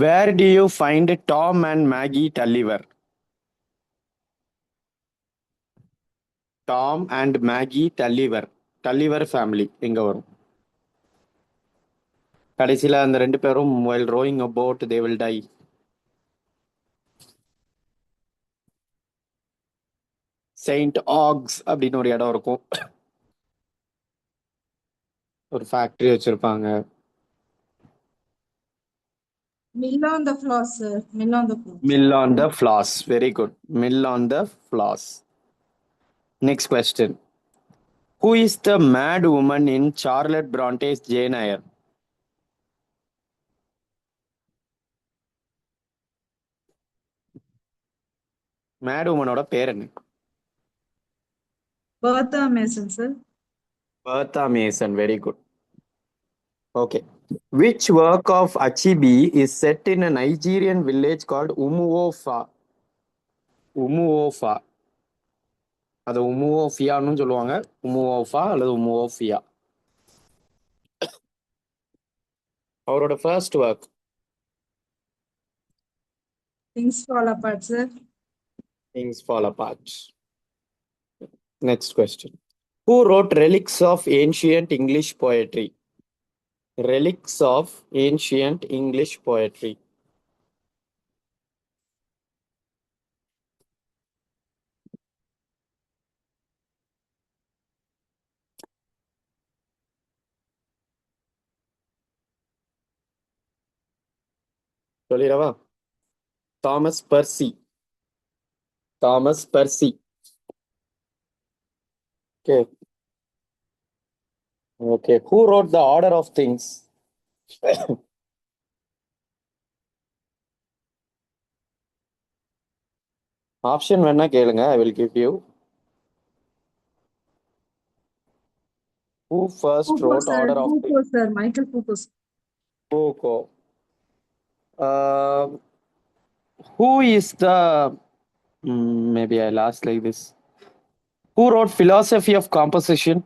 Where do you find Tom and Maggie Tulliver? Tom and Maggie Tulliver. Tulliver family எங்க வரும்? கடைசியில அந்த ரெண்டு பேரும் while rowing a boat they will die. Saint ஆக்ஸ் அப்படின்னு ஒரு இடம் இருக்கும். ஒரு ஃபேக்டரி வச்சிருப்பாங்க. Mill on the floor, sir. Mill on the floor. Mill on the floss. Very good. Mill on the floss. Next question. Who is the mad woman in Charlotte Bronte's Jane Eyre? Mad உமனோட பேர் என்ன? Bertha Mason, sir. Bertha Mason. Very good. Okay. Which work of Achibi is set in a Nigerian village called Umuofa? Umuofa. அது உமுவோஃபியான்னு சொல்லுவாங்க. உமுவோஃபா அல்லது உமுவோஃபியா. அவரோட first work. Things fall apart, sir. Things fall apart. Next question. Who wrote Relics of Ancient English Poetry? Relics of Ancient English Poetry. சொல்லிடவா? Thomas Percy. Thomas Percy. Okay. Okay. Who wrote The Order of Things? Option வேணா கேளுங்க. I will give you. Who first Foucault, wrote sir. Order of Things? Foucault, sir. Michael Foucault. Foucault. Who is the maybe I'll ask like this. Who wrote Philosophy of Composition?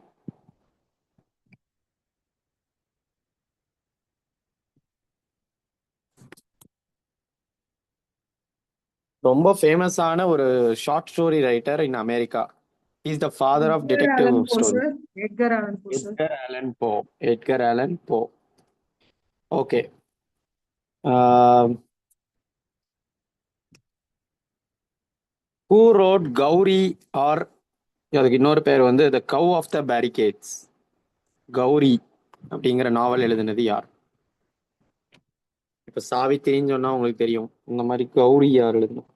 ரொம்ப ஃபேமஸான ஒரு short story writer in America. Is the father of Edgar detective Allan Poe, story. sir. Edgar Allan Poe, sir. Edgar Allan Poe. Edgar Allan Poe. Okay. Who wrote Gauri or அதுக்கு இன்னொரு பேர் வந்து the cow of the barricades? Gauri அப்படிங்கிற novel எழுதினது யார்? இப்ப சாவித்திரின்னு சொன்னா உங்களுக்கு தெரியும். இந்த மாதிரி கௌரி யார் எழுதணும்?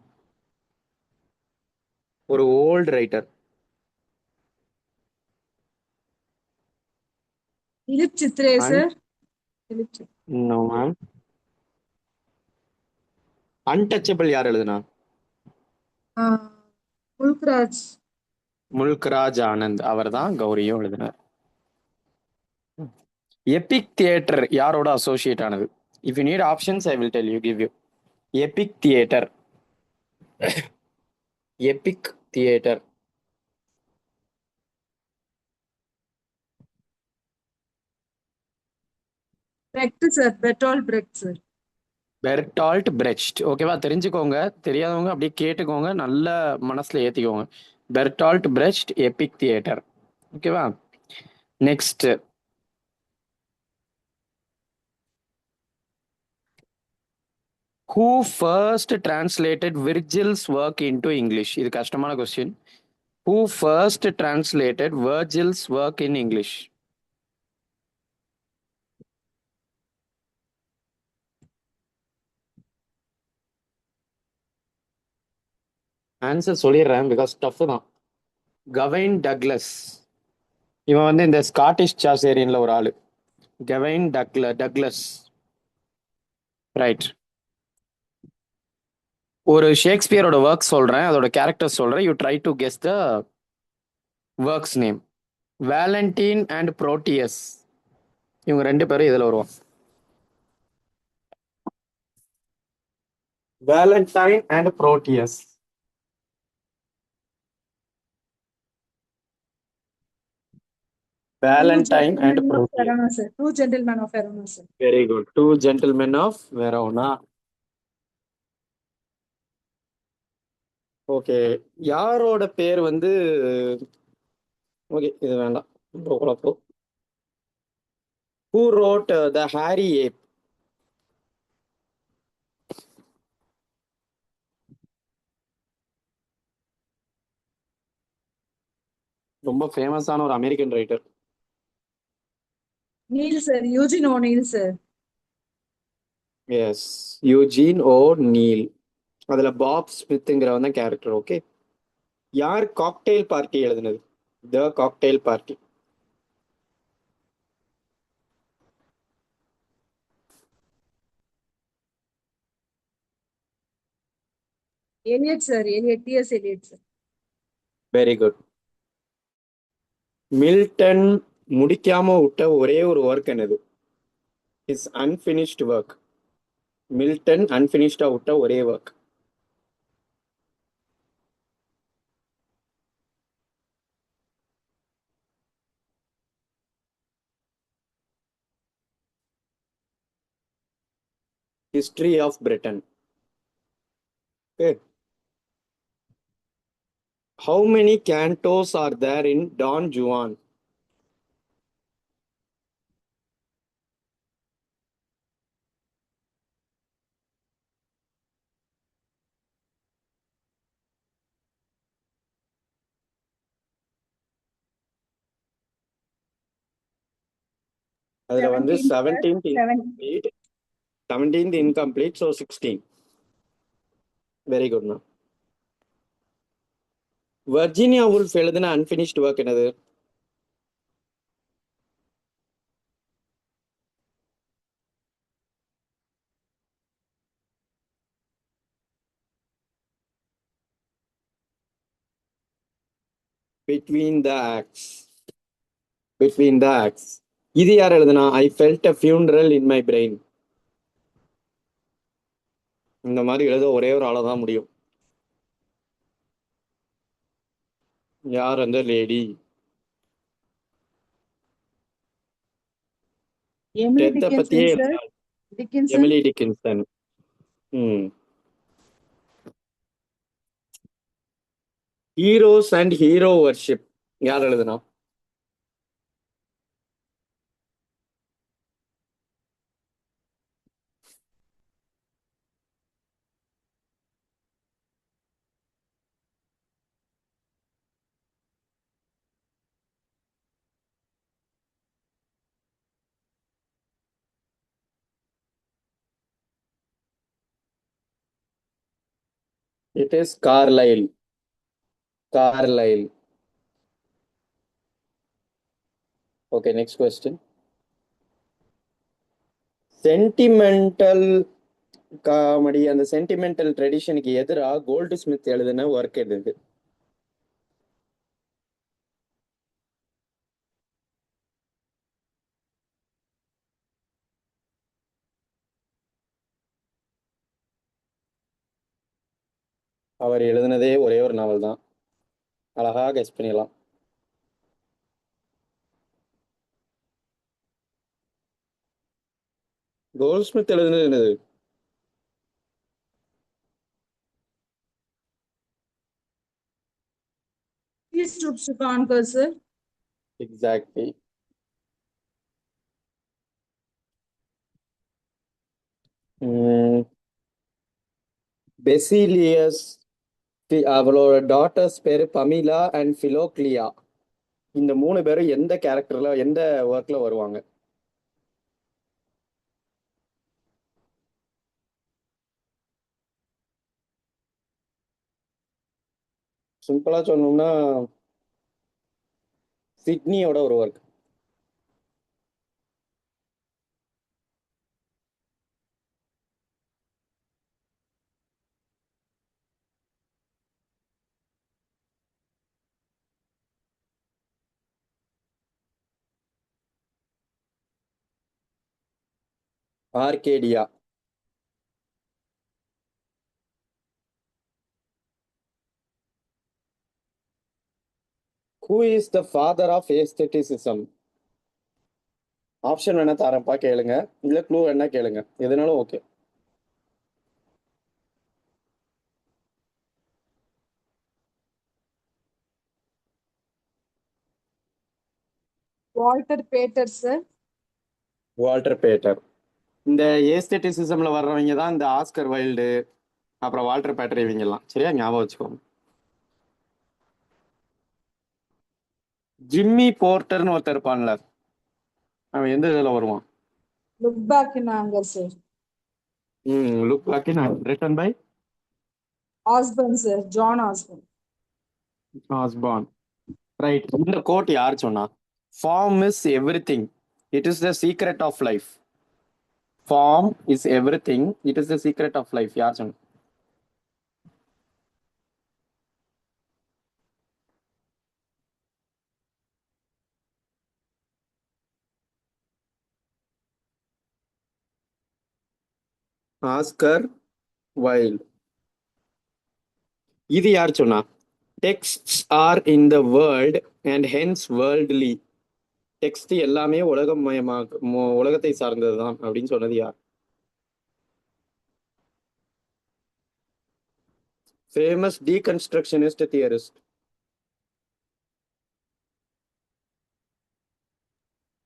ஒரு old writer. Philip Chitre, sir. Philip Chitre. No, ma'am. Untouchable யார் எழுதுனா? Mulkraj. முல்க்ராஜ் ஆனந்த். அவர் தான் கௌரியும் எழுதினார். எபிக் தியேட்டர் யாரோட அசோசியேட் ஆனது? If you need options I will tell you give you. Epic theatre. Epic theatre. Brecht, sir. Bertolt Brecht, sir. Bertolt Brecht. ஓகேவா? தெரிஞ்சுக்கோங்க. தெரியாதவங்க அப்படியே கேட்டுக்கோங்க. நல்ல மனசுல ஏத்திக்கோங்க. Bertolt Brecht epic theatre. ஓகேவா? Next. Who first translated Virgil's work into English? இது கஷ்டமான question. Who first translated Virgil's work in English? Answer சொல்லிடுறேன் பிகாஸ் டஃப் தான். Gavin Douglas. இவன் வந்து இந்த ஸ்காட்டிஷ் சாசேரியன்ல ஒரு ஆளு. Gavin Douglas. ரைட். ஒரு ஷேக்ஸ்பியரோட ஒர்க் சொல்றேன், அதோட கேரக்டர் சொல்றேன். You try to guess the work's name. Valentine and Proteus. இவங்க ரெண்டு பேரும் இதுல வருவாங்க. Valentine and Proteus. Valentine and Gentlemen of Proteus. Verona, sir. Two gentlemen of Verona, sir. Very good. Two gentlemen of Verona. Okay, யாரோட பேர் வந்து okay இது வேண்டாம், ரொம்ப குழப்பம். Who wrote the Harry Ape? ரொம்ப ஃபேமஸான ஒரு American writer. Neil, sir. Eugene O'Neill, sir. Yes, Eugene O'Neill. அதுல பாப் ஸ்மித்ங்கிறவன் தான் கேரக்டர். ஓகே, யார் காக்டெயில் பார்ட்டி எழுதுனது? The cocktail party. Eliot, sir. Eliot, T.S. Eliot, sir. Very good. Milton முடிக்காம விட்ட ஒரே ஒரு ஒர்க் என்னது? Is unfinished work. மில்டன் அன்பினிஷ்டா விட்ட ஒரே work. History of Britain. Okay. How many cantos are there in Don Juan? அதுல வந்து 17, sir. 17th 7. incomplete, 17th incomplete, so 16. Very good, man. Virginia Woolf எழுதின unfinished work என்னது? Between the Acts. Between the Acts. இது யார் எழுதுனா? I felt a funeral in my brain. இந்த மாதிரி எழுத ஒரே ஒரு ஆளை தான் முடியும். யார் அந்த லேடி? Emily டெத்தை Dickinson, பத்தியே sir. எழுதினா Dickinson. Emily Dickinson. Heroes and hero worship யார் எழுதுனா? It is Carlyle. Carlyle. Okay, next question. Sentimental comedy, அந்த சென்டிமெண்டல் ட்ரெடிஷனுக்கு எதிராக கோல்டு ஸ்மித் எழுதின ஒர்க் எது? அவர் எழுதினதே ஒரே ஒரு நாவல் தான். அழகா கெஸ் பண்ணிடலாம். கோல்ட் ஸ்மித் எழுதினது என்னது? Three Stoops to Conquer, sir. Exactly. பெசிலியஸ், அவளோட டாட்டர்ஸ் பேரு பமிலா அண்ட் பிலோக்லியா. இந்த மூணு பேரும் எந்த கேரக்டர்ல, எந்த ஒர்க்ல வருவாங்க? சிம்பிளா சொல்லணும்னா சிட்னியோட ஒரு work. Arcadia. Who is the father of aestheticism? Option வேணா தரப்பா கேளுங்க, இல்ல க்ளூ வேணா கேளுங்க, எதுனாலும் okay. Walter Pater sir. Walter Pater. இந்த ஏஸ்தெட்டிசிசம்ல வர்றவங்க தான் இந்த ஆஸ்கர் வைல்டு, அப்புறம் வால்டர் பேட்டர் இவங்கெல்லாம். சரியா ஞாபகம் வச்சுக்கோங்க. ஜிம்மி போர்ட்டர்னு ஒருத்தர் இருப்பான்ல, அவன் எந்த இதுல வருவான்? Look back in anger sir. Look like in written by Osborne sir, John Osborne. Osborne. Right. இந்த கோட் யார் சொன்னா? Form is everything, it is the secret of life. Form is everything, it is the secret of life. யார் சொன்னா? Oscar Wilde. இது யார் சொன்னா? Texts are in the world and hence worldly. Text எல்லாமே உலகத்தை சார்ந்ததுதான் அப்படின்னு சொன்னது யார்? Famous deconstructionist theorist.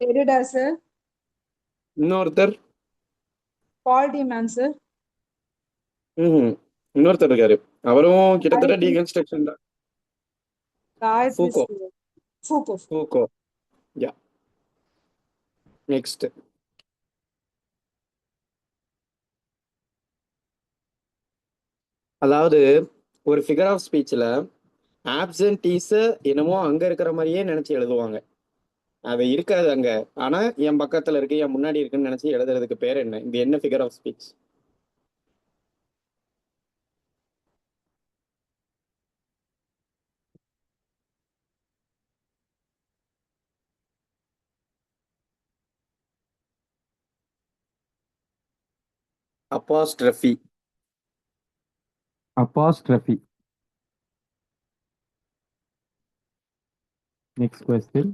Derrida sir. இன்னொருத்தர். பால் டிமேன் சார். ம் இன்னொருத்தர் இருக்காரு, அவரும் கிட்டத்தட்ட டீகன்ஸ்ட்ரக்ஷன் தான். Gayatri Foucault. Sir. Foucault. Foucault. Yeah. Next. அதாவது ஒரு ஃபிகர் ஆஃப் ஸ்பீச்ல ஆப்சன்டீஸ என்னமோ அங்க இருக்கிற மாதிரியே நினைச்சு எழுதுவாங்க. அது இருக்காது அங்க, ஆனா என் பக்கத்துல இருக்கு, என் முன்னாடி இருக்குன்னு நினைச்சு எழுதுறதுக்கு பேர் என்ன? இது என்ன figure of speech? Apostrophe. Apostrophe. Next question.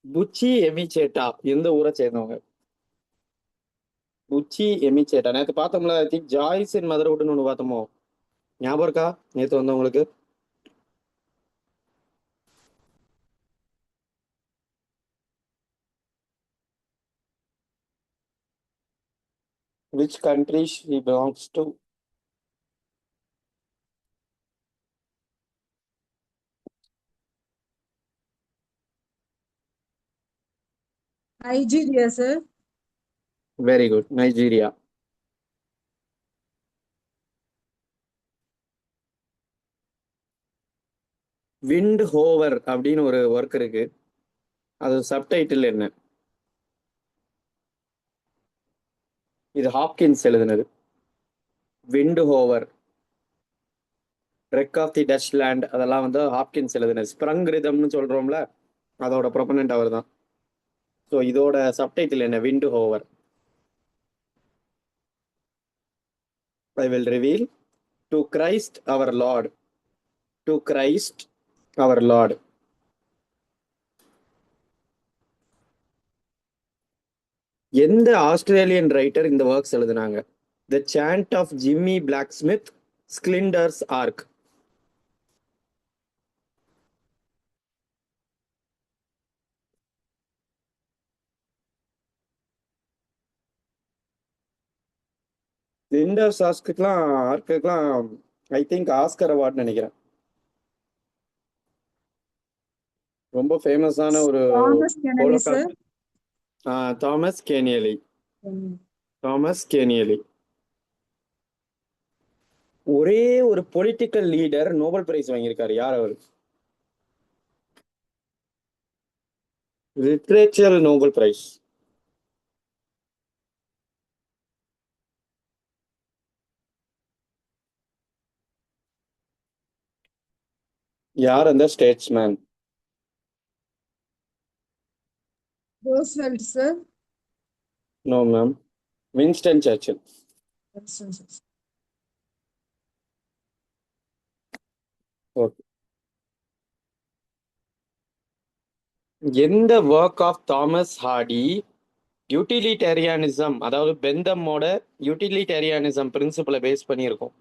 Buchi Emecheta எந்த ஊரை சேர்ந்தவங்க? புச்சி எமிச்சேட்டா நேற்று பார்த்தோம்ல, ஐ திங்க் ஜாய்ஸ் இன் மதர்ஹுட்னு ஒன்று பார்த்தோமோ, ஞாபகம் இருக்கா நேற்று வந்தவங்களுக்கு? Which country she belongs to? Nigeria sir. Very good, Nigeria. Wind hover அப்படின்னு ஒரு ஒர்க் இருக்கு, அது சப்டைட்டில் என்ன? இது ஹாப்கின்ஸ் எழுதுனது. Windhover, wreck of the Deutschland, அதெல்லாம் வந்து ஹாப்கின்ஸ் எழுதுனது. ஸ்ப்ரங் ரிதம்னு சொல்றோம்ல, அதோட ப்ரொபனன்ட் அவர் தான். ஸோ இதோட சப்டைட்டில் என்ன? Windhover. I will reveal. To Christ our Lord. To Christ our Lord. எந்த ஆஸ்திரேலியன் ரைட்டர் இந்த ஒர்க்ஸ் எழுதுனாங்க? The chant of Jimmie Blacksmith, Schindler's ark. ஸ்கிலிண்டர்ஸ் ஆர்க்குலாம் ஐ திங்க் ஆஸ்கர் அவார்ட் நினைக்கிறேன். ரொம்ப ஃபேமஸான ஒரு Thomas Kennedy sir. Thomas Keneally. Thomas Keneally. ஒரே ஒரு பொலிட்டிக்கல் லீடர் நோபல் பிரைஸ் வாங்கியிருக்காரு, யார் அவர்? Literature Nobel prize. யார் அந்த statesman? Roosevelt sir. No ma'am, Winston Churchill. Okay. எந்த work of Thomas Hardy utilitarianism, அதாவது பெந்தமோட யூட்டிலிட்டேரியானிசம் பிரின்சிபலை பேஸ் பண்ணியிருக்கோம்?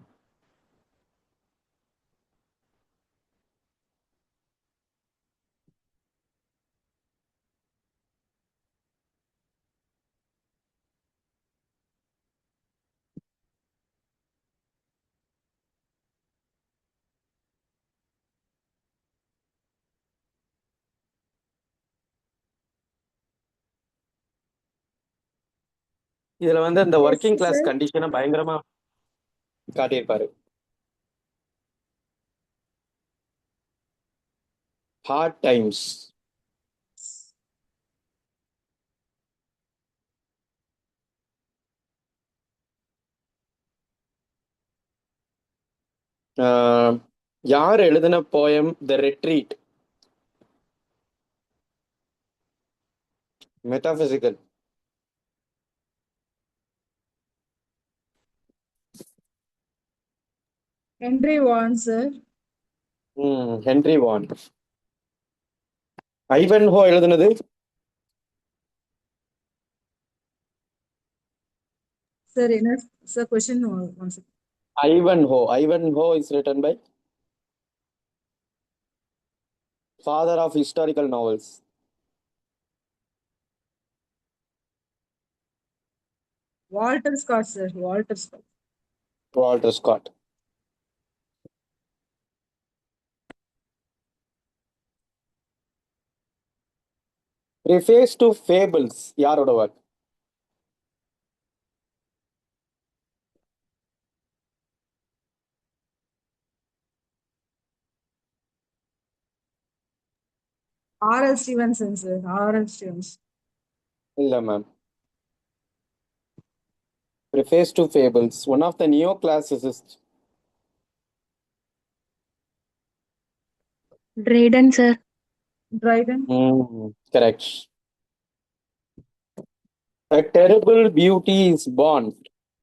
இதுல வந்து அந்த எஸ் ஒர்க்கிங் கிளாஸ் சார். கண்டிஷனை பயங்கரமா காட்டியிருப்பாரு. Heart times. யார் எழுதின poem the retreat? Metaphysical. Henry Vaughan sir. Henry Vaughan. Ivanhoe எழுதுனது? சார் என்ன sir question one sir. Ivanhoe is written by father of historical novels. Walter Scott sir. Walter Scott. Walter Scott. Preface to fables யாரோட work? RL Stevenson sir. RL Stevens. இல்ல ma'am. Preface to Fables, one of the neoclassicists. Drayden, sir. Dryden. Correct. A Terrible Beauty is Born.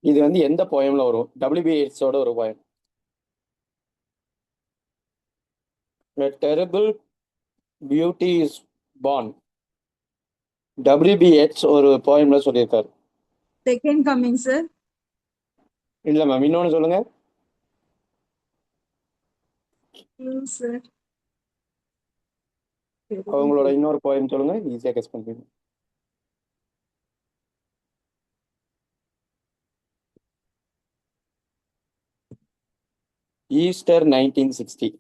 இது வந்து எந்த போயம்ல வரும்? WB Yeatsோட ஒரு poem. A Terrible Beauty is Born. WB Yeats ஒரு போயம்ல சொல்லியிருக்காரு. Second coming sir. இல்ல ma'am, இன்னொன்னு சொல்லுங்க. சார் அவங்களோட இன்னொரு போயம் சொல்லுங்க, ஈஸியா கெஸ் பண்ணுவீங்க. Easter 1960.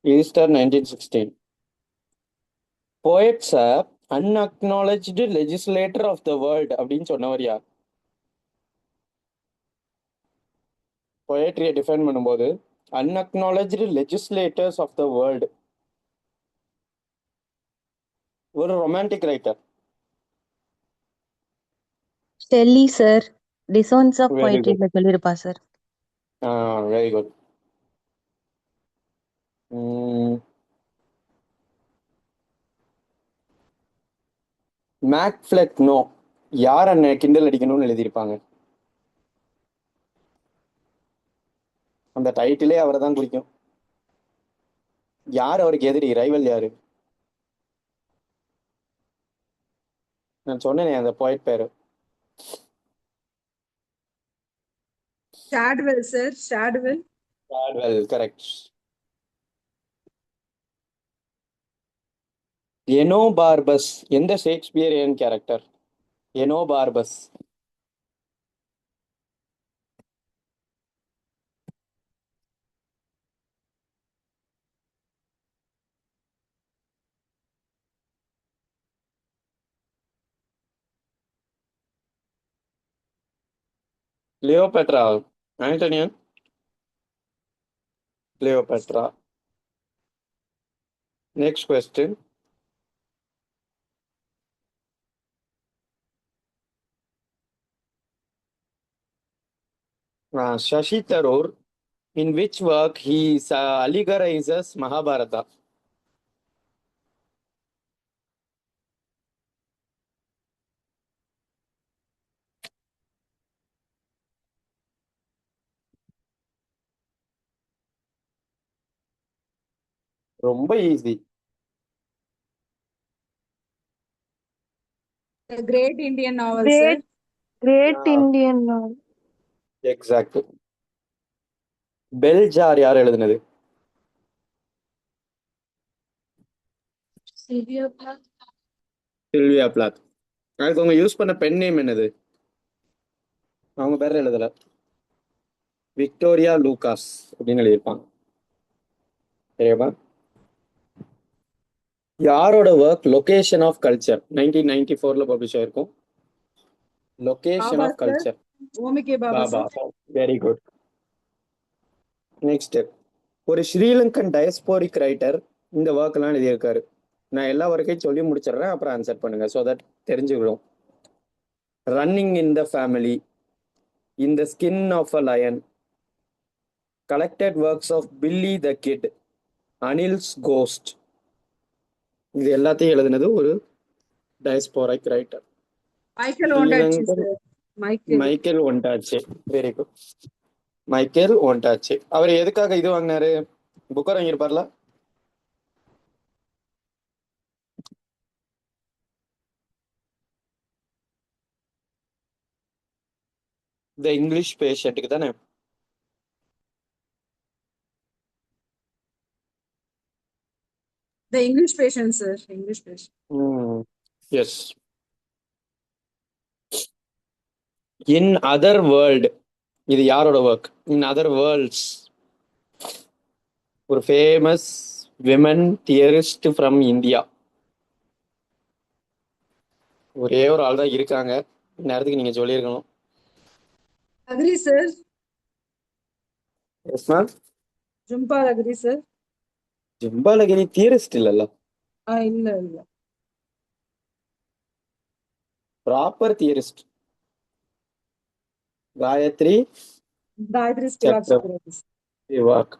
Easter 1916. Poets unacknowledged legislator of the world அப்படின்னு சொன்னவர் யார்? பொயட்ரியை டிஃபைன் பண்ணும்போது unacknowledged legislators of the world, ஒரு romantic writer. Shelley, sir. Dissonance of very Poetry good. ல சொல்லியிருப்பா சார். Very good. Mac Flecknoe யார் அண்ணன் கிண்டல் அடிக்கணும்னு எழுதியிருப்பாங்க? அந்த டைட்டிலே அவரை தான் குறிக்கும். யார் அவருக்கு எதிரி, ரைவல் யாரு? நான் சொன்னேனே அந்த போயட் பேரு. Shadwell sir. Shadwell. Gladwell, correct. Enobarbus எந்த Shakespearean character? Enobarbus. Cleopatra. Antony and. Cleopatra. Next question. Shashi Tharoor, in which work he allegorizes Mahabharata? ரொம்ப easy. The Great Indian Novel, sir. Great, great Ah. Indian novel. Exact. Bell Jar யார் எழுதுனது? Sylvia Plath. Sylvia Plath. அதுக்கு அவங்க use பண்ண pen name என்னது? அவங்க பேர் எழுதல. விக்டோரியா லூகாஸ் அப்படின்னு எழுதியிருப்பாங்க. சரியாப்பா? யாரோட ஒர்க் லொகேஷன் ஆஃப் கல்ச்சர் 1994ல பப்ளிஷ் ஆயிருக்கும்? Location Baba, of sir. Culture. OMK Baba, Baba. sir. Very good. Next, ஒரு ஸ்ரீலங்கன் டயஸ்போரிக் ரைட்டர் இந்த ஒர்க்லாம் எழுதியிருக்காரு. நான் எல்லா ஒர்க்கையும் சொல்லி முடிச்சிடுறேன், அப்புறம் ஆன்சர் பண்ணுங்க, ஸோ தட் தெரிஞ்சுக்கிறோம். Running in the family, in the skin of a lion, collected works of Billy the Kid, Anil's ghost. இது எல்லாத்தையும் எழுதுனது ஒரு diasporic writer. Michael Ondaatje, sir. Michael. Michael Ondaatje. Very good. Michael Ondaatje. அவர் எதுக்காக இது வாங்கினாரு? Booker வாங்கியிருப்பார்ல? த English பேஷண்ட்டுக்கு தானே? The English patient, sir. English patient. Yes. In other world, இது யாரோட ஒர்க்? இன் அதர் வேர்ல்ட்ஸ், ஒரு famous women theorist from India. ஒரே ஒரு ஆள் தான் இருக்காங்க, நேரத்துக்கு நீங்க சொல்லியிருக்கணும். Agree, sir. Yes ma'am. Jhumpa agree, sir. Jhumpa Lahiri theorist இல்லல்ல, இல்ல. Proper theorist. Gayatri Gayatri Spivak Chakravorty. Chakraborty. வாக்.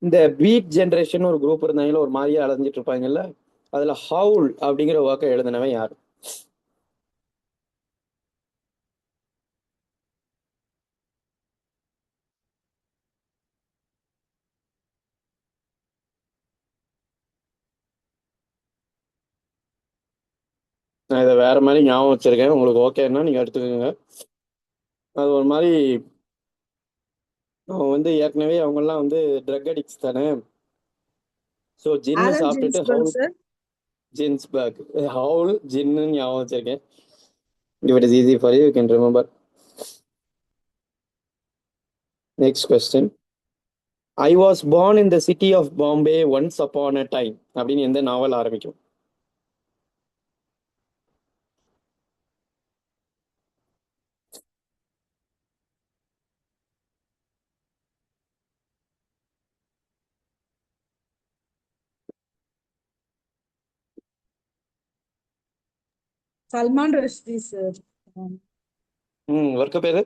இந்த பீட் ஜெனரேஷன் ஒரு குரூப் இருந்தாங்களோ, ஒரு மாதிரியா அலைஞ்சிட்டு இருப்பாங்கல்ல, அதுல ஹவுல் அப்படிங்கிற ஒர்க்கை எழுதினவன் யார்? நான் இதை வேற மாதிரி ஞாபகம் வச்சிருக்கேன், உங்களுக்கு ஓகேன்னா நீங்க எடுத்துக்கோங்க. அது ஒரு மாதிரி, அவன் வந்து ஏற்கனவே அவங்கெல்லாம் வந்து ட்ரக் அடிக்ட்ஸ் தானே. ஸோ ஜின்னு Alan சாப்பிட்டுட்டு Ginsberg, ஹவுல். sir. ஜின்ஸ்பர்க். ஹவுல் ஜின்னு ஞாபகம் வச்சிருக்கேன். If it is easy for you, you can remember. Next question. I was born in the city of Bombay once upon a time அப்படின்னு எந்த நாவல் ஆரம்பிக்கும்? Salman Rushdie, sir. ஒர்க்க பேரு?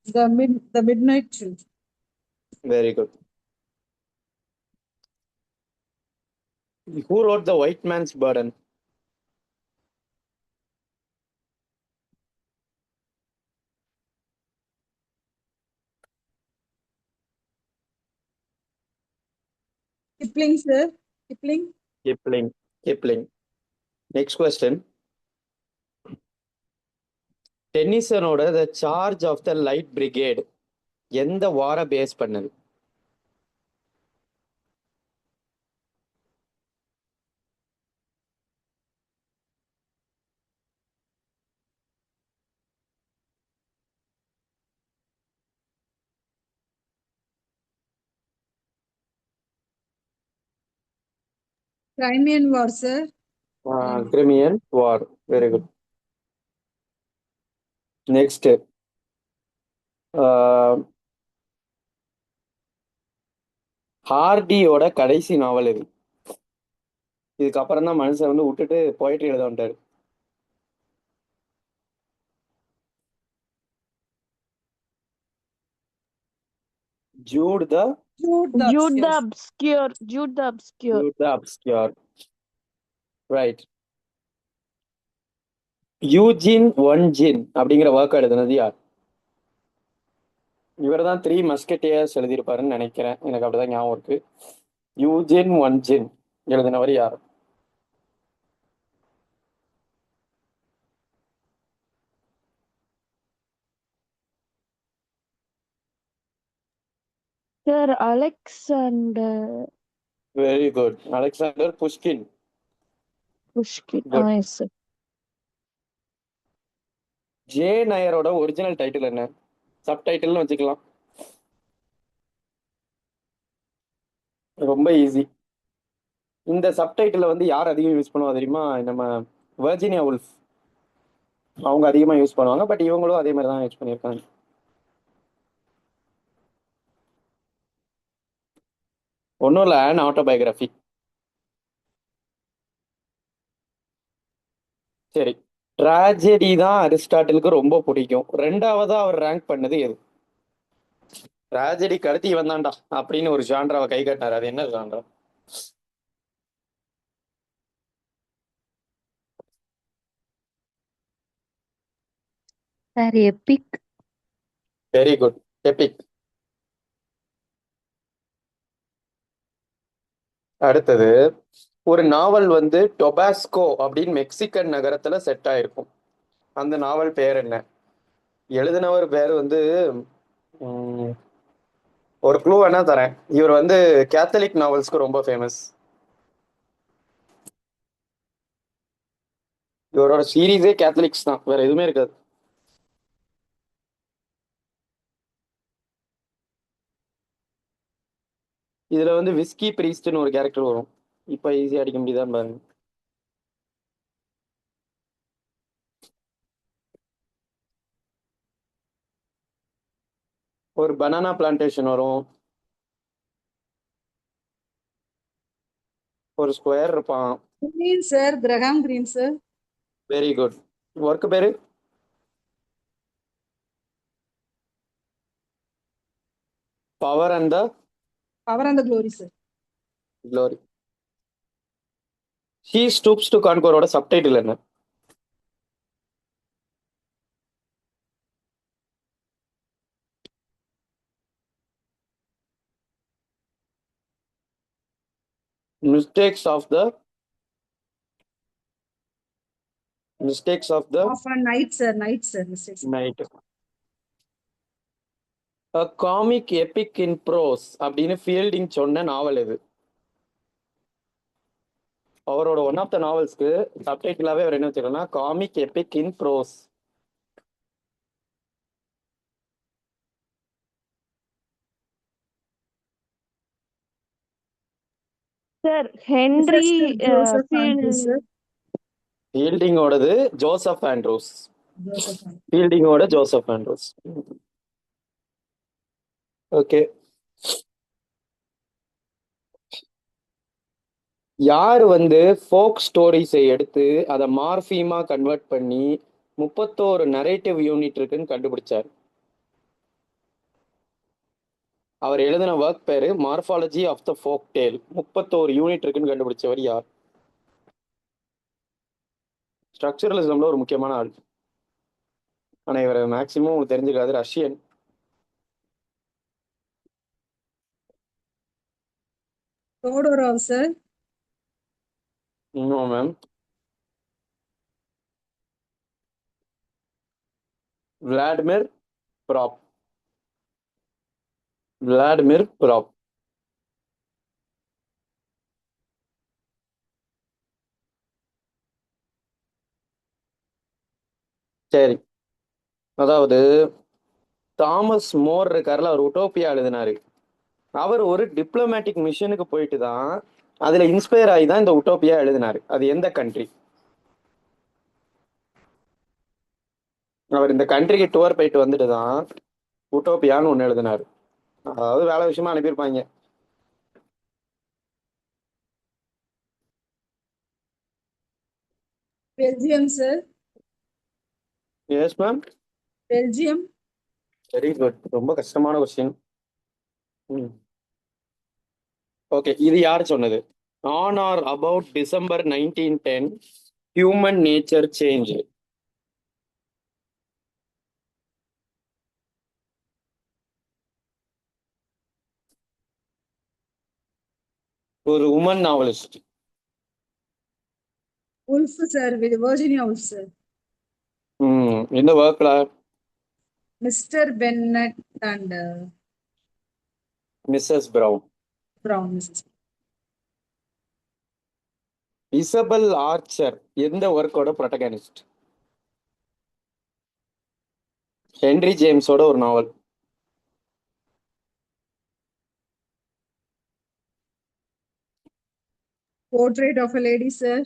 The Midnight Children. Very good. Who wrote The White Man's Burden? Kipling, sir. Kipling. Kipling. Next question. டென்னிசனோட the charge of the light brigade எந்த வார base பண்ணது? Crimean War, sir. Crimean war. Very good. Next, ஹார்டியோட கடைசி novel இது. இதுக்கப்புறம் தான் மனுஷன் வந்து விட்டுட்டு போயிட்டு எழுத வந்துட்டாரு. Jude the Jude the Obscure. Jude the Obscure. Obscure. Right. Eugene Onegin அப்படிங்கிற ஒர்க் எழுதுனது யார்? இவர் தான் த்ரீ மஸ்கெட்டியர்ஸ் எழுதியிருப்பாருன்னு நினைக்கிறேன், எனக்கு அப்படிதான் ஞாபகம் இருக்கு. யூஜின் ஒன்ஜின் எழுதினவர் யார்? Sir, Alexander very good. Alexander Pushkin. Pushkin. Good. Yes, sir. ஜே நயரோட ஒரிஜினல் டைட்டில் என்ன? சப்டைட்டில்னு வச்சுக்கலாம். ரொம்ப ஈஸி. இந்த சப்டைட்டில் வந்து யார் அதிகம் யூஸ் பண்ணுவா தெரியுமா? நம்ம வர்ஜீனியா உல்ஃப் அவங்க அதிகமாக யூஸ் பண்ணுவாங்க. பட் இவங்களும் அதே மாதிரி தான் யூஸ் பண்ணியிருக்காங்க. ஒன்றும் இல்லை, ஆன் ஆட்டோபயோகிராஃபி. சரி, ட்ராஜடி தான் அரிஸ்டாட்டிலுக்கு ரொம்ப பிடிக்கும். ரெண்டாவதா அவர் ரேங்க் பண்ணது எது? ட்ராஜடிக்கு அடுத்து இவன் தான்டா அப்படின்னு ஒரு ஜான்ராவை கை காட்டினார். அது என்ன genre? Sir, epic. Very good, Epic. அடுத்தது, ஒரு நாவல் வந்து டொபாஸ்கோ அப்படின்னு மெக்சிகன் நகரத்துல செட் ஆயிருக்கும். அந்த நாவல் பேர் என்ன? எழுதினவர் பேர் வந்து உம், ஒரு க்ளூ வேணா தரேன். இவர் வந்து கேத்தலிக் நாவல்ஸ்க்கு ரொம்ப ஃபேமஸ். இவரோட சீரீஸே கேத்தலிக்ஸ் தான், வேற எதுவுமே இருக்காது. இதுல வந்து விஸ்கி பிரீஸ்ட்னு ஒரு கேரக்டர் வரும். இப்ப ஈஸியா அடிக்க முடியுதான் பாருங்க. ஒரு பனானா பிளான்டேஷன் வரும். ஒரு ஸ்கொயர் இருப்பான். Green, sir. Graham Greene, sir. Very good. Work பேரு? Power and the Power and the Glory, sir. Glory. She stoops to கான்கோரோட சப்டைட்டில் என்ன? Mistakes of the mistakes of the Of a night, sir. Night, sir. Mistakes. Night. A comic epic in prose அப்படின்னு Fielding சொன்ன நாவல் எது? அவரோட one of the நாவல்ஸ்க்கு சப்டைட்டிலாவே அவர் என்ன வச்சிருக்கா, comic epic in prose. Sir, Sir, Henry Joseph Andrews, Field. sir. ஃபீல்டிங்கோடது Joseph Andrews. Joseph Andrews. ஃபீல்டிங்கோட ஜோசப் ஆண்ட்ரூஸ். ஓகே. யார் வந்து ஃபோக் ஸ்டோரிஸை எடுத்து அதை மார்ஃபீமா கன்வெர்ட் பண்ணி 31 நரேட்டிவ் யூனிட் இருக்குன்னு கண்டுபிடிச்சார்? அவர் எழுதின ஒர்க் பேரு morphology of the folk tale. 31 unit இருக்குன்னு கண்டுபிடிச்சவர் யார்? ஸ்ட்ரக்சரலிசம்ல ஒரு முக்கியமான ஆள். ஆனா இவர் மேக்சிமம் உங்களுக்கு தெரிஞ்சுக்காது. ரஷ்யன். Todorov, sir. இன்னும் ma'am, Vladimir Propp. Vladimir Propp. சரி, அதாவது தாமஸ் மோர் இருக்காருல, அவர் உட்டோப்பியா எழுதினாரு. அவர் ஒரு டிப்ளமேட்டிக் மிஷனுக்கு போயிட்டு தான் அதுல இன்ஸ்பயர் ஆகி தான் இந்த உட்டோப்பியா எழுதினாரு. அது எந்த கண்ட்ரி? அவர் இந்த கண்ட்ரிக்கு டூர் போயிட்டு வந்துட்டு தான் உட்டோப்பியான்னு ஒன்று எழுதினாரு. அதாவது வேலை விஷயமா அனுப்பியிருப்பாங்க. Belgium, sir. Yes ma'am. Belgium. Very good. ரொம்ப கஷ்டமான கொஸ்டின். ஓகே, இது யார் சொன்னது? On or about December 1910 human nature change. ஒரு woman novelist. Wolf, sir. With Virginia Woolf, sir. இந்த ஒர்க்ல Mr. Bennet and Mrs Brown. Brown, Mrs. Isabel Archer எந்த ஒர்க்கோட ப்ரொட்டகனிஸ்ட்? ஹென்ரி ஜேம்ஸோட ஒரு novel. Portrait of a Lady, sir.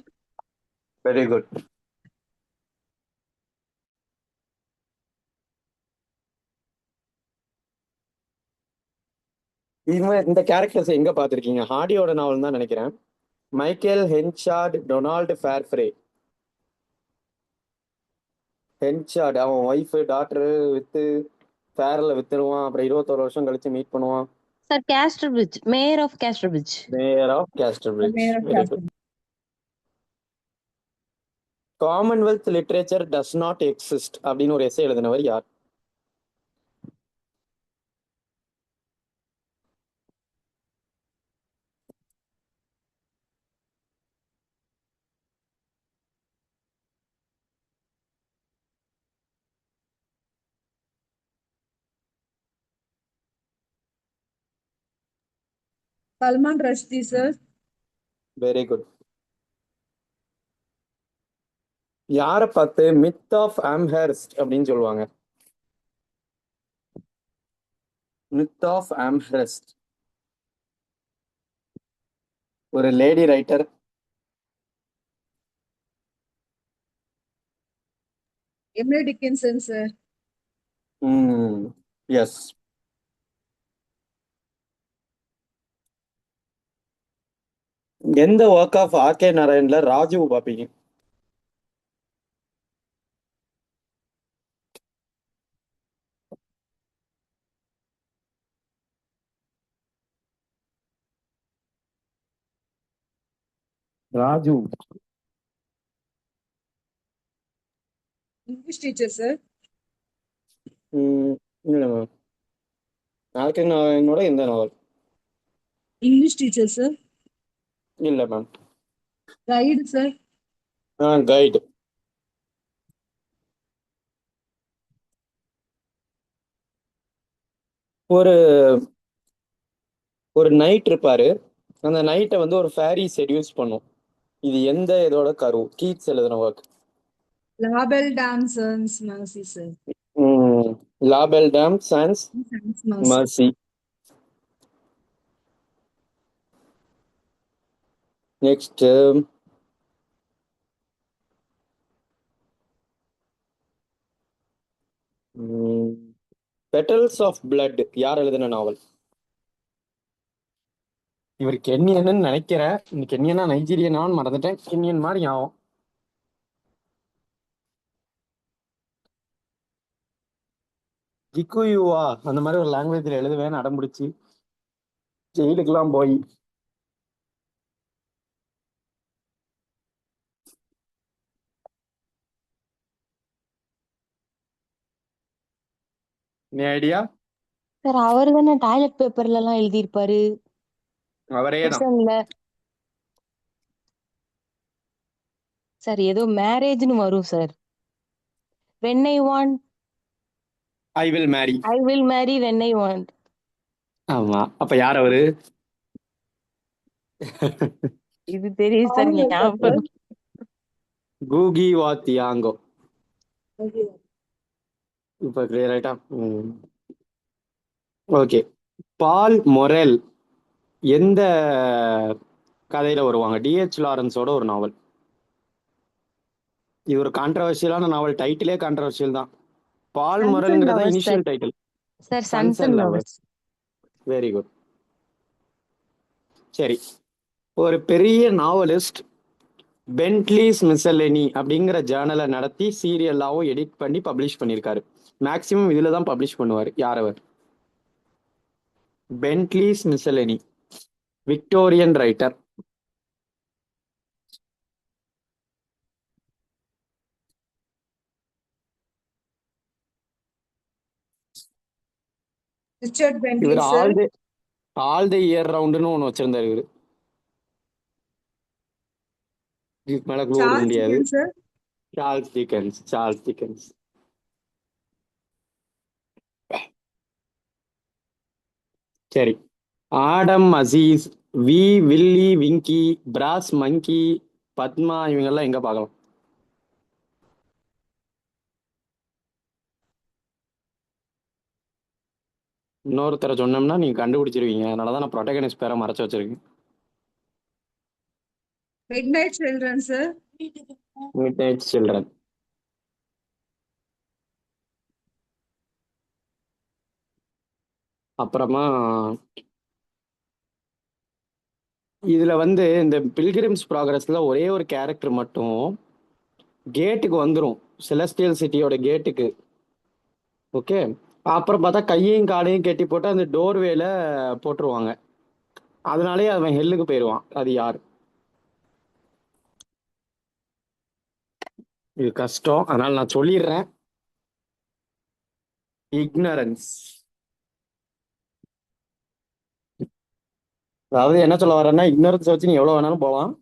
Very good. இந்த characters எங்க பார்த்திருக்கீங்க? ஹார்டியோட நாவல் தான் நினைக்கிறேன். Michael ஹென்சார்ட், Donald Farfrae. ஹென்சார்ட் அவன் ஒய்ஃப் டாக்டரு வித்து ஃபேரில் வித்துருவான், அப்புறம் 21 வருஷம் கழிச்சு மீட் பண்ணுவான். Sir Casterbridge, mayor of Casterbridge. Mayor of The Casterbridge. mayor of very good. Castle. Commonwealth literature does not exist அப்படின்னு ஒரு எஸ்ஸே எழுதினவர் யார்? Salman Rushdie, sir. Very good. யாரை பார்த்து மித் ஆஃப் ஆம்ஹெர்ஸ்ட் அப்படின்னு சொல்லுவாங்க? மித் ஆஃப் ஆம்ஹெர்ஸ்ட் ஒரு lady writer. Emily Dickinson, sir. Yes. எந்த ஒர்க் ஆஃப் ஆர்கே நாராயண்ல ராஜு பார்ப்பீங்க? ராஜு. English teacher, sir. இல்லை மேம், ஆர்கே நாராயணோட எந்த நாவல்? English teacher, sir. இல்லை மேம். Guide, sir. கைடு. ஒரு ஒரு நைட் இருப்பாரு, அந்த நைட்டை வந்து ஒரு ஃபேரி செடியூஸ் பண்ணும். இது எந்த இதோட கரு? கீட்ஸ் எழுதின work. La Belle Dame, Sans Mercy, sir. La belle dame sans Sans Mercy. Mercy. Next petals of blood யார் எழுதின நாவல்? இவர் கென்யன்னு நினைக்கிறேன். இந்த கென்யனா நைஜீரியனான்னு மறந்துட்டேன். கென்யன் மாதிரி ஆகும். கிக்குயுவா அந்த மாதிரி ஒரு லாங்குவேஜ்ல எழுதுவேன் அடம்பிடிச்சு ஜெயிலுக்கெல்லாம் போய். நீ ஐடியா? சார் அவர் தானே டாய்லெட் பேப்பர்ல எல்லாம் எழுதியிருப்பாரு அவரே தான். கொஸ்டின்ல. சார் ஏதோ மேரேஜ்னு வரும் sir. when I want I will Mary. I will marry when I want. ஆமா, அப்ப யார் அவரு? இது தெரியும் சார், Wrong answer, ஞாபகம். கூகி வா தியாங்கோ. Okay. இப்ப கிளியர் ஆயிட்டா? ஓகே. பால் மொரெல் எந்த கதையில வருவாங்க? டிஹெச் லாரன்ஸோட ஒரு நாவல். இது ஒரு கான்ட்ரவர்ஷியலான நாவல். டைட்டிலே கான்ட்ரவர்ஷியல் தான். பால் Sons and மொரெல்ங்கிறத Lovers, initial sir. Title. Sir sons sons and and lovers. Lovers. Very good. சரி, ஒரு பெரிய நாவலிஸ்ட் பென்ட்லீஸ் மிசலெனி அப்படிங்கிற ஜேர்னலை நடத்தி சீரியலாவும் எடிட் பண்ணி பப்ளிஷ் பண்ணியிருக்காரு. மேக்சிமம் இதுல தான் பப்ளிஷ் பண்ணுவார். யார் அவர்? பென்ட்லீஸ் மிசலெனி, விக்டோரியன் ரைட்டர். Richard Bentley, இவர் sir. ஆல் தி இயர் ரவுண்டுன்னு ஒன்று வச்சிருந்தாரு. இவரு இதுக்கு மேல க்ளூ கொடுக்க Charles முடியாது. Dickens, sir. Charles Dickens. Charles Dickens. சரி, ஆடம் அசீஸ், வி வில்லி விங்கி, பிராஸ் மங்கி, பத்மா இவங்கெல்லாம் எங்க பார்க்கலாம்? இன்னொருத்தரை சொன்னோம்னா நீங்க கண்டுபிடிச்சிருவீங்க. அதனாலதான் நான் ப்ரொட்டகனிஸ்ட் பேரை மறைச்சு வச்சிருக்கேன். Midnight Children, sir. Mid night children. அப்புறமா இதுல வந்து இந்த பில்கிரிம்ஸ் ப்ராக்ரஸ்ல ஒரே ஒரு கேரக்டர் மட்டும் கேட்டுக்கு வந்துடும், செலஸ்டியல் சிட்டியோட கேட்டுக்கு. ஓகே. அப்புறம் பார்த்தா கையையும் காலையும் கெட்டி போட்டு அந்த டோர்வேல போட்டுருவாங்க. அதனாலேயே அவன் ஹெல்லுக்கு போயிடுவான். அது யார்? இது கஷ்டம், அதனால நான் சொல்லிடுறேன். இக்னரன்ஸ். அதாவது என்ன சொல்ல வரேன்னா, இக்னரன்ஸ் வச்சு நீ எவ்வளவு வேணாலும் போகலாம்,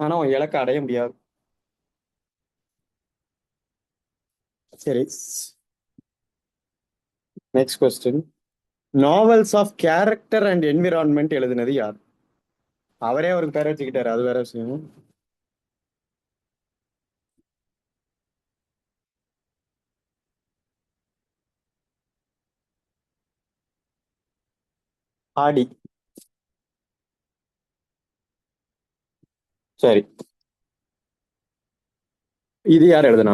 ஆனா உன் இலக்கை அடைய முடியாது. சரி, next question. Novels of character and environment எழுதினது யார்? அவரே அவருக்கு பேர் வச்சுக்கிட்டாரு, அது வேற விஷயம். ஆடி. சரி, இது யார் எழுதுனா?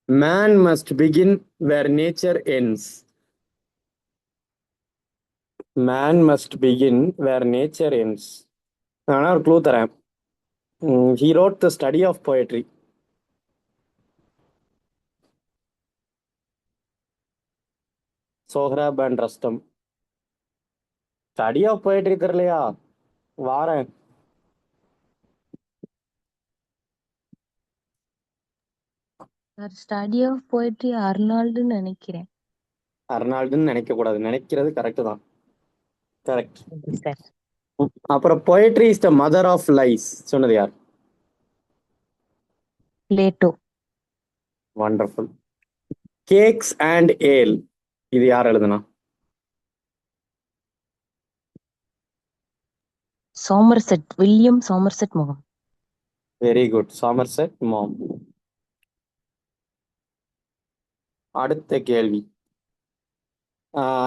Man must begin where nature ends. Man must begin where nature ends. ஆனால் ஒரு க்ளூ தரேன். He wrote the study of poetry. Sohrab and Rustum. Study of poetry தெரியலையா? வாரேன். சார் ஸ்டடி ஆஃப் போயட்ரி அர்னால்டுன்னு நினைக்கிறேன். அர்னால்டுன்னு நினைக்க கூடாது, நினைக்கிறது கரெக்ட் தான். கரெக்ட். சார் அப்புறம் poetry is the mother of lies சொன்னது யார்? பிளேட்டோ. வண்டர்ஃபுல். கேக்ஸ் அண்ட் ஏல், இது யார் எழுதுனா? சோமர்செட், வில்லியம் சோமர்செட் முகம். வெரி குட், சாமர்செட் மாம். அடுத்த கேள்வி.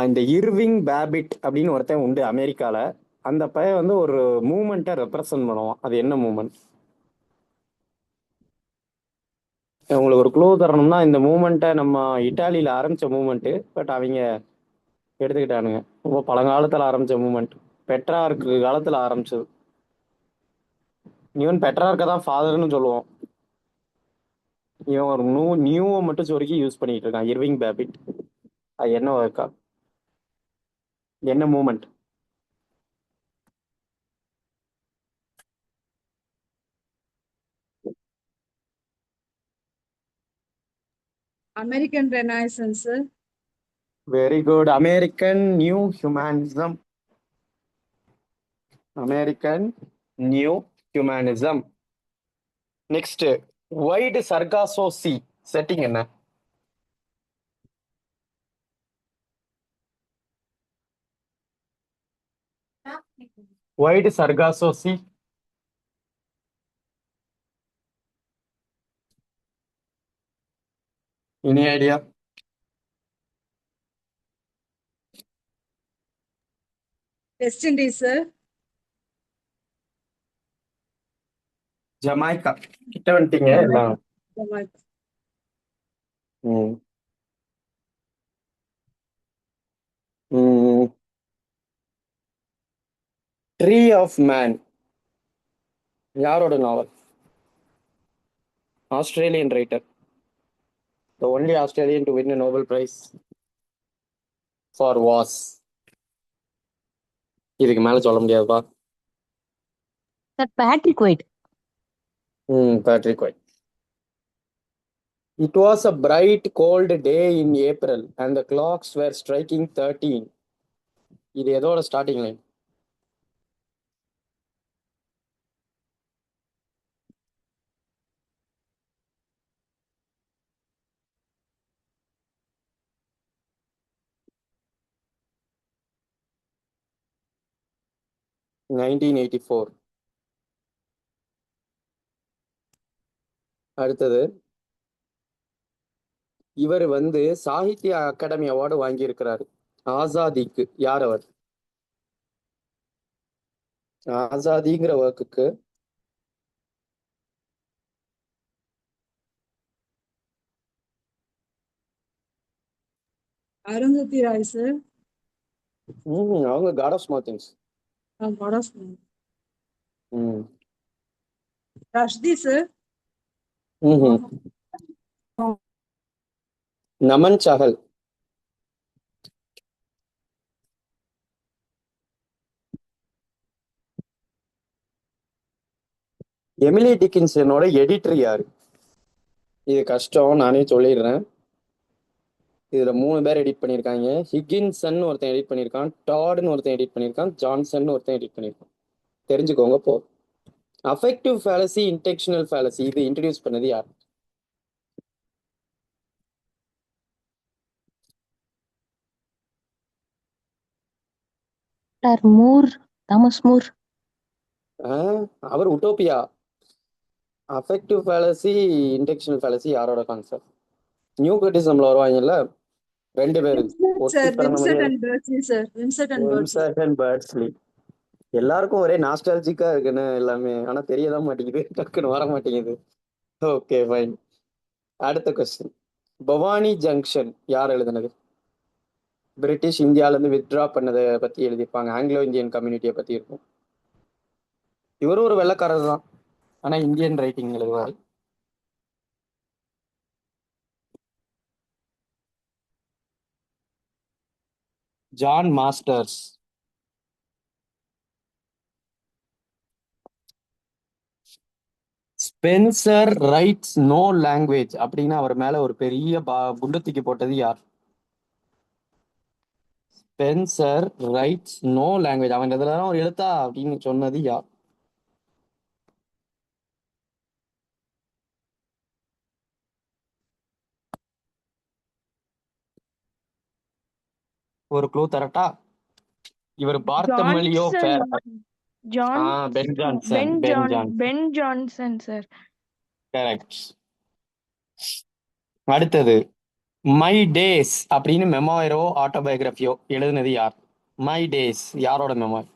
இந்த இர்விங் பேபிட் அப்படின்னு ஒருத்தன் உண்டு அமெரிக்கால. அந்த பையன் வந்து ஒரு மூமெண்ட்டை ரெப்ரசன்ட் பண்ணுவான். அது என்ன மூமெண்ட்? உங்களுக்கு ஒரு க்ளூ தரணும்னா, இந்த மூமெண்ட்டை நம்ம இட்டாலியில ஆரம்பிச்ச மூமெண்ட், பட் அவங்க எடுத்துக்கிட்டானுங்க. ரொம்ப பழங்காலத்துல ஆரம்பிச்ச மூமெண்ட், பெட்ரார்க்கு காலத்துல ஆரம்பிச்சது. ஈவன் பெட்ரார்க்கை தான் ஃபாதர்னு சொல்லுவோம். இவன் ஒரு நியூவை மட்டும் சொருக்கி யூஸ் பண்ணிட்டு இருக்கான், இர்விங் பேபிட். அது என்ன ஒர்க்கா, என்ன movement? American Renaissance, sir. Very good, American new humanism. American new humanism. Next, wide Sargasso sea setting என்ன? Wide Sargasso sea. Any idea? West Indies, sir. Jamaica. கிட்ட வந்துட்டீங்க எல்லாம். Jamaica. ம். ம். ட்ரீ ஆஃப் மேன் யாரோட நாவல்? Australian writer, the only Australian to win a Nobel prize for was. இதுக்கு மேல சொல்ல முடியாதுப்பா. Sir Patrick White. Patrick White. It was a bright cold day in April and the clocks were striking 13. இது எதோட starting line? 1984. அடுத்தது இவர் வந்து Sahitya Akademi award வாங்கியிருக்கிறாரு. ஆசாதிக்கு யார் அவர்? ஆசாதிங்கிற ஒர்க்குக்கு அருந்ததி ராய் சார். அவங்க God of small things. God of ம் ரஷ்தி சார். ம்ஹும். நமன் சஹல். எமிலி டிக்கின்சனோட எடிட்டர் யாரு? இது கஷ்டம், நானே சொல்லிடுறேன். இதுல 3 பேர் எடிட் பண்ணியிருக்காங்க. ஹிக்கின்சன் ஒருத்தன் எடிட் பண்ணியிருக்கான், டாட்னு ஒருத்தன் எடிட் பண்ணியிருக்கான், ஜான்சன் ஒருத்தன் எடிட் பண்ணியிருக்கான். தெரிஞ்சுக்கோங்க போ. அஃபெக்டிவ் ஃபேலசி, இன்டெக்ஷனல் ஃபேலசி இது இன்ட்ரடியூஸ் பண்ணது யார்? More, Thomas More. அவர் Utopia. Affective fallacy, intentional fallacy யாரோட கான்செப்ட்? நியூ கிரிட்டிசம்ல வருவாங்கல்ல 2 பேரு ஒட்டி சார் பிறந்த வின்சென்ட் மாதிரியே. And Beardsley sir. Wimsatt and Beardsley. Wimsatt and Beardsley. எல்லாருக்கும் ஒரே நாஸ்டாலஜிக்கா இருக்குன்னு எல்லாமே, ஆனா தெரியதான் மாட்டேங்குது, டக்குன்னு வர மாட்டேங்குது. Okay fine. அடுத்த கொஸ்டின். பவானி ஜங்ஷன் யார் எழுதுனது? பிரிட்டிஷ் இந்தியால இருந்து வித்ட்ரா பண்ணதை பத்தி எழுதியிருப்பாங்க. ஆங்கிலோ இந்தியன் கம்யூனிட்டியை பத்தி இருக்கும். இவரும் ஒரு வெள்ளைக்காரர் தான், ஆனா இந்தியன் ரைட்டிங் எழுதுவார். John Masters. Spenser writes no language அப்படின்னு அவர் மேல ஒரு பெரிய குண்டு தூக்கி போட்டது யார்? ஸ்பென்சர் ரைட்ஸ் நோ லாங்குவேஜ், அவன் இதெல்லாம் ஒரு எழுத்தா அப்படின்னு சொன்னது யார்? ஒரு க்ளூ தரட்டா? இவர் பார்த்தமலியோ Jonson. John Ben Jonson. Ben Jonson Ben Jonson sir. Correct. அடுத்தது மை டேஸ் அப்படின்னு மெமோயரோ ஆட்டோபயோகிராஃபியோ எழுதுனது யார்? மை டேஸ் யாரோட மெமோர்?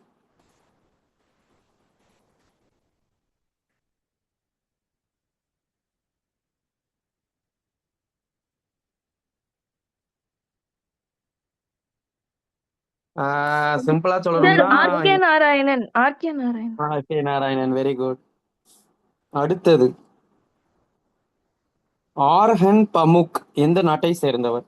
சிம்பிளா சார் சொல்லணும்னா R K Narayanan. R K Narayanan. K Narayanan. Very good. அடுத்தது ஆர்ஹன் பமுக் எந்த நாட்டை சேர்ந்தவர்?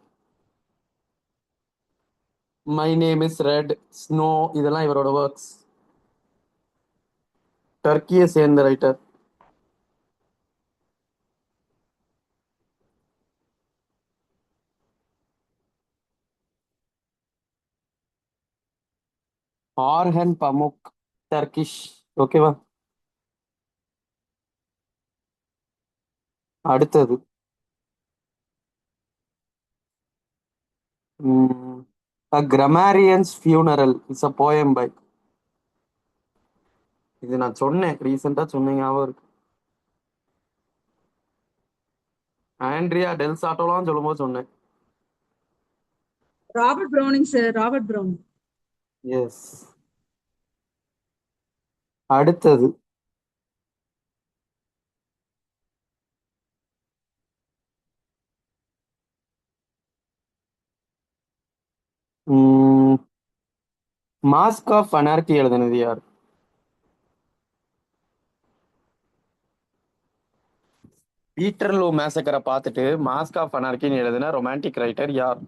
My name is red, snow இதெல்லாம் இவரோட ஒர்க்ஸ். டர்க்கியை சேர்ந்த ரைட்டர். ஆர்ஹன் பமுக் டர்கிஷ். ஓகேவா? அடுத்தது A Grammarian's Funeral is a poem by. இது நான் சொன்னேன், ரீசெண்டா சொன்னீங்க ஞாபகம் இருக்கு. ஆண்ட்ரியா டெல் சாட்டோலாம் சொல்லும்போது சொன்னேன். Robert Browning sir. Robert Brown. Yes. அடுத்தது மாஸ்க் ஆஃப் அனார்கி எழுதுனது யார்? பீட்டர்லோ மேசக்கரை பார்த்துட்டு மாஸ்க் ஆஃப் அனார்கின்னு எழுதுன ரொமான்டிக் ரைட்டர் யார்?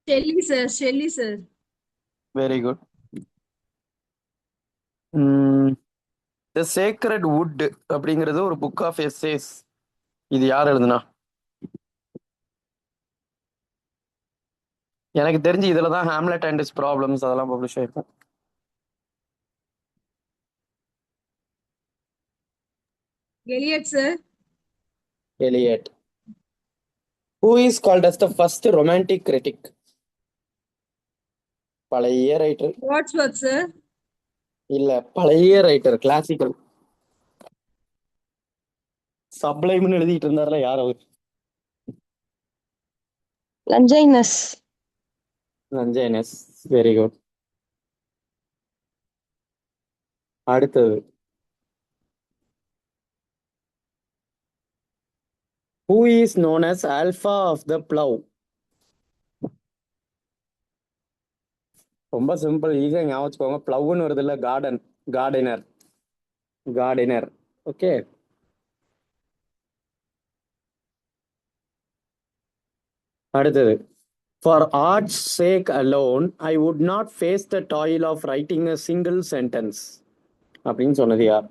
Shelley sir. Shelley sir. Very good. The Sacred Wood அப்படிங்கிறது ஒரு புக் ஆஃப் எஸ்ஸேஸ். இது யார் எழுதுனா? எனக்கு தெரிஞ்சு இதுல தான் ஹாம்லெட் அண்ட் இஸ் ப்ராப்ளம்ஸ் அதெல்லாம் பப்ளிஷ் ஆயிருக்கும். Eliot sir. Eliot. Who is called as the first romantic critic? பழைய ரைட்டர். Wordsworth, sir. இல்ல, பழைய ரைட்டர், கிளாசிக்கல். சப்ளைம்னு எழுதிட்டு இருந்தாருல, யார் அவர்? லஞ்சைனஸ். லஞ்சைனஸ். Very good. அடுத்தது. Who is known as alpha of the plow? ரொம்ப சிம்பிள், ஈஸியா ஞாபகம் வச்சுக்கோங்க. ப்ளவ்னு வருது இல்ல, கார்டனர். ஓகே. அடுத்தது. For art's sake alone, I would not face the toil of writing a single sentence. அப்படின்னு சொன்னது யார்?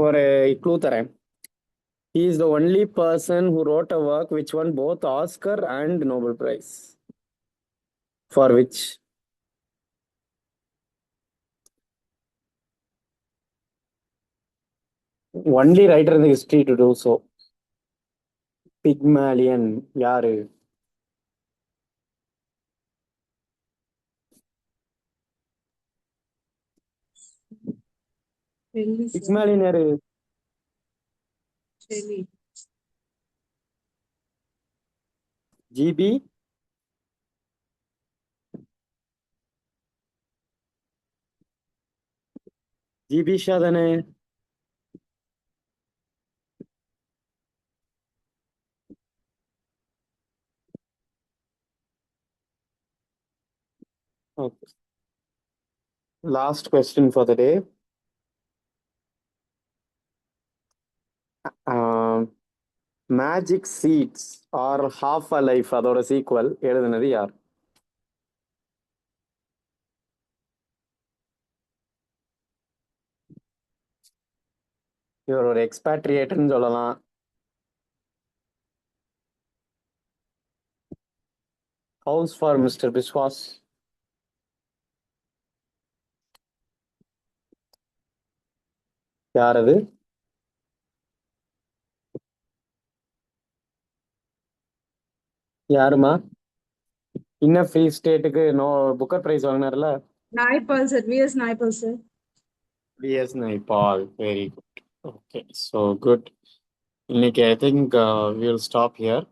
ஒரு க்ளூ தரேன். He is the only person who wrote a work which won both Oscar and Nobel Prize. For which? Only writer in the history to do so. Pygmalion. யாரு? Shelley, sir. Pygmalion யாரு? Shelley. GB? GB Shah தானே? Okay. Last question for the day. Magic Seeds or Half a Life அதோட sequel எழுதுனது யார்? இவர் ஒரு எக்ஸ்பேட்ரியேட்னு சொல்லலாம். House for Mr Biswas. யார் அது? யாருமா? இன்னும் ஃப்ரீ ஸ்டேட்டுக்கு நோ புக்கர் பிரைஸ் வாங்கினார்ல? Naipaul, sir. V.S. Naipaul, sir. V.S. Naipaul. Very good. Okay, so good. இன்னைக்கு I think we'll stop here.